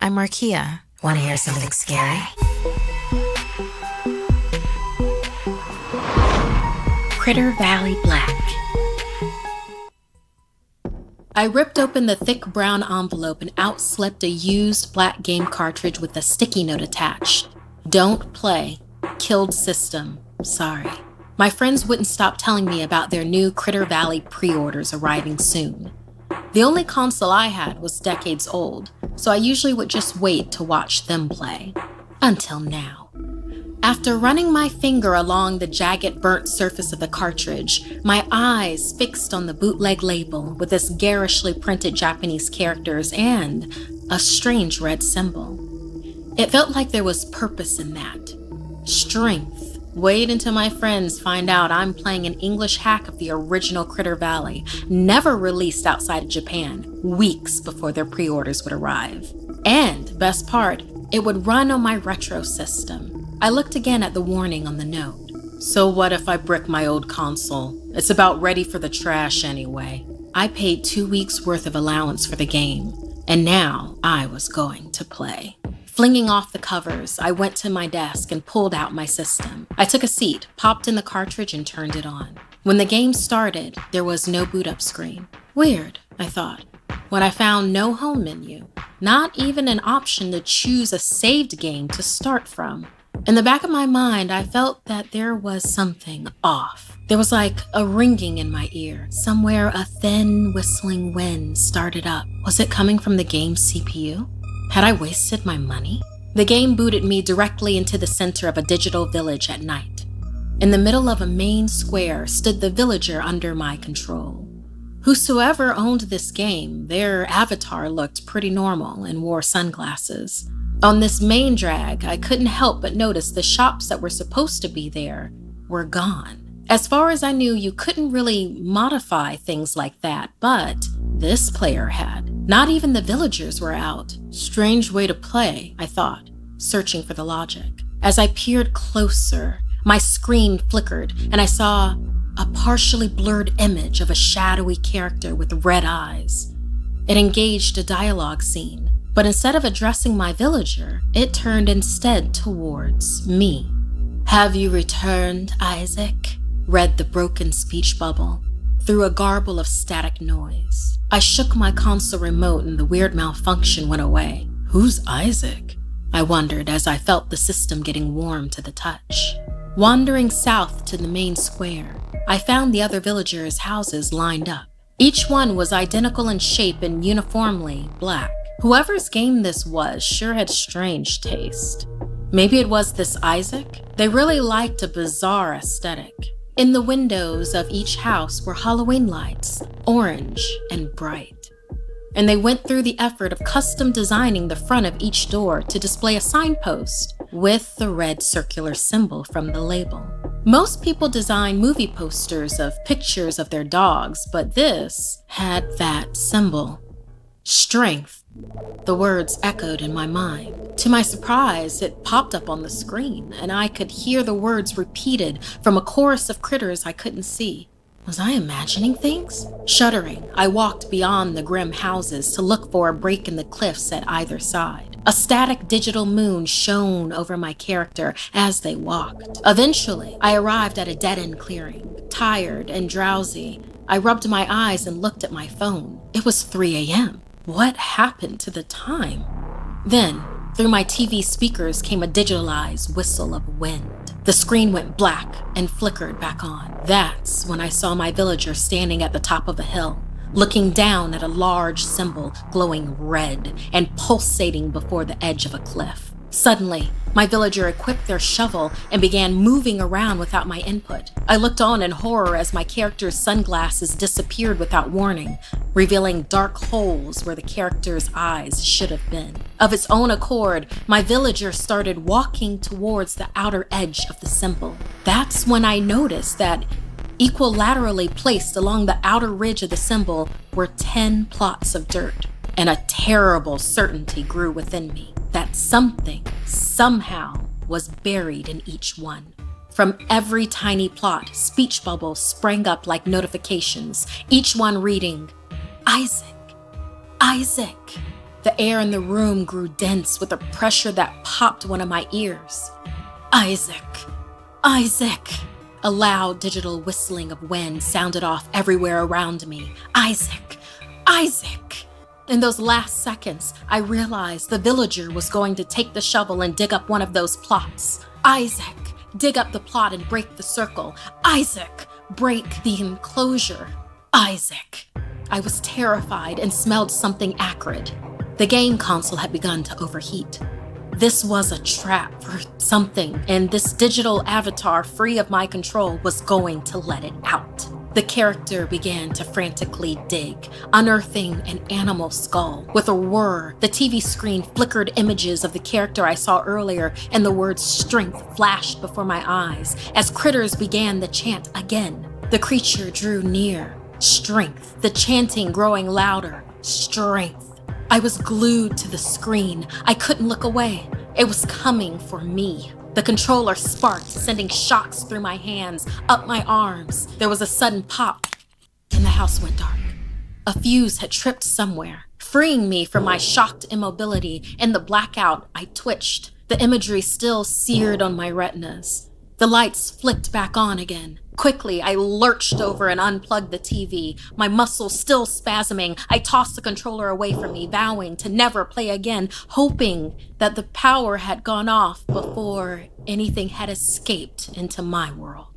I'm Markia. Want to hear something scary? Critter Valley Black. I ripped open the thick brown envelope and out slipped a used black game cartridge with a sticky note attached. Don't play. Killed system. Sorry. My friends wouldn't stop telling me about their new Critter Valley pre-orders arriving soon. The only console I had was decades old, so I usually would just wait to watch them play. Until now. After running my finger along the jagged, burnt surface of the cartridge, my eyes fixed on the bootleg label with its garishly printed Japanese characters and a strange red symbol. It felt like there was purpose in that. Strength. Wait until my friends find out I'm playing an English hack of the original Critter Valley, never released outside of Japan, weeks before their pre-orders would arrive. And, best part, it would run on my retro system. I looked again at the warning on the note. So what if I brick my old console? It's about ready for the trash anyway. I paid 2 weeks worth of allowance for the game, and now I was going to play. Flinging off the covers, I went to my desk and pulled out my system. I took a seat, popped in the cartridge, and turned it on. When the game started, there was no boot-up screen. Weird, I thought, when I found no home menu, not even an option to choose a saved game to start from. In the back of my mind, I felt that there was something off. There was like a ringing in my ear. Somewhere a thin, whistling wind started up. Was it coming from the game's CPU? Had I wasted my money? The game booted me directly into the center of a digital village at night. In the middle of a main square stood the villager under my control. Whosoever owned this game, their avatar looked pretty normal and wore sunglasses. On this main drag, I couldn't help but notice the shops that were supposed to be there were gone. As far as I knew, you couldn't really modify things like that, but this player had. Not even the villagers were out. Strange way to play, I thought, searching for the logic. As I peered closer, my screen flickered, and I saw a partially blurred image of a shadowy character with red eyes. It engaged a dialogue scene. But instead of addressing my villager, it turned instead towards me. "Have you returned, Isaac?" read the broken speech bubble through a garble of static noise. I shook my console remote and the weird malfunction went away. Who's Isaac? I wondered as I felt the system getting warm to the touch. Wandering south to the main square, I found the other villagers' houses lined up. Each one was identical in shape and uniformly black. Whoever's game this was sure had strange taste. Maybe it was this Isaac? They really liked a bizarre aesthetic. In the windows of each house were Halloween lights, orange and bright. And they went through the effort of custom designing the front of each door to display a signpost with the red circular symbol from the label. Most people design movie posters of pictures of their dogs, but this had that symbol. Strength. The words echoed in my mind. To my surprise, it popped up on the screen, and I could hear the words repeated from a chorus of critters I couldn't see. Was I imagining things? Shuddering, I walked beyond the grim houses to look for a break in the cliffs at either side. A static digital moon shone over my character as they walked. Eventually, I arrived at a dead-end clearing. Tired and drowsy, I rubbed my eyes and looked at my phone. It was 3 a.m. What happened to the time? Then, through my TV speakers came a digitalized whistle of wind. The screen went black and flickered back on. That's when I saw my villager standing at the top of a hill, looking down at a large symbol glowing red and pulsating before the edge of a cliff. Suddenly, my villager equipped their shovel and began moving around without my input. I looked on in horror as my character's sunglasses disappeared without warning, revealing dark holes where the character's eyes should have been. Of its own accord, my villager started walking towards the outer edge of the symbol. That's when I noticed that equilaterally placed along the outer ridge of the symbol were 10 plots of dirt, and a terrible certainty grew within me that something, somehow, was buried in each one. From every tiny plot, speech bubbles sprang up like notifications, each one reading, "Isaac, Isaac." The air in the room grew dense with a pressure that popped one of my ears. Isaac! Isaac! A loud digital whistling of wind sounded off everywhere around me. Isaac! Isaac! In those last seconds, I realized the villager was going to take the shovel and dig up one of those plots. Isaac! Dig up the plot and break the circle. Isaac! Break the enclosure. Isaac! I was terrified and smelled something acrid. The game console had begun to overheat. This was a trap for something, and this digital avatar, free of my control, was going to let it out. The character began to frantically dig, unearthing an animal skull. With a whir, the TV screen flickered images of the character I saw earlier, and the word strength flashed before my eyes as critters began the chant again. The creature drew near. Strength. The chanting growing louder. Strength. I was glued to the screen. I couldn't look away. It was coming for me. The controller sparked, sending shocks through my hands, up my arms. There was a sudden pop, and the house went dark. A fuse had tripped somewhere, freeing me from my shocked immobility. In the blackout, I twitched, the imagery still seared on my retinas. The lights flicked back on again. Quickly, I lurched over and unplugged the TV. My muscles still spasming, I tossed the controller away from me, vowing to never play again, hoping that the power had gone off before anything had escaped into my world.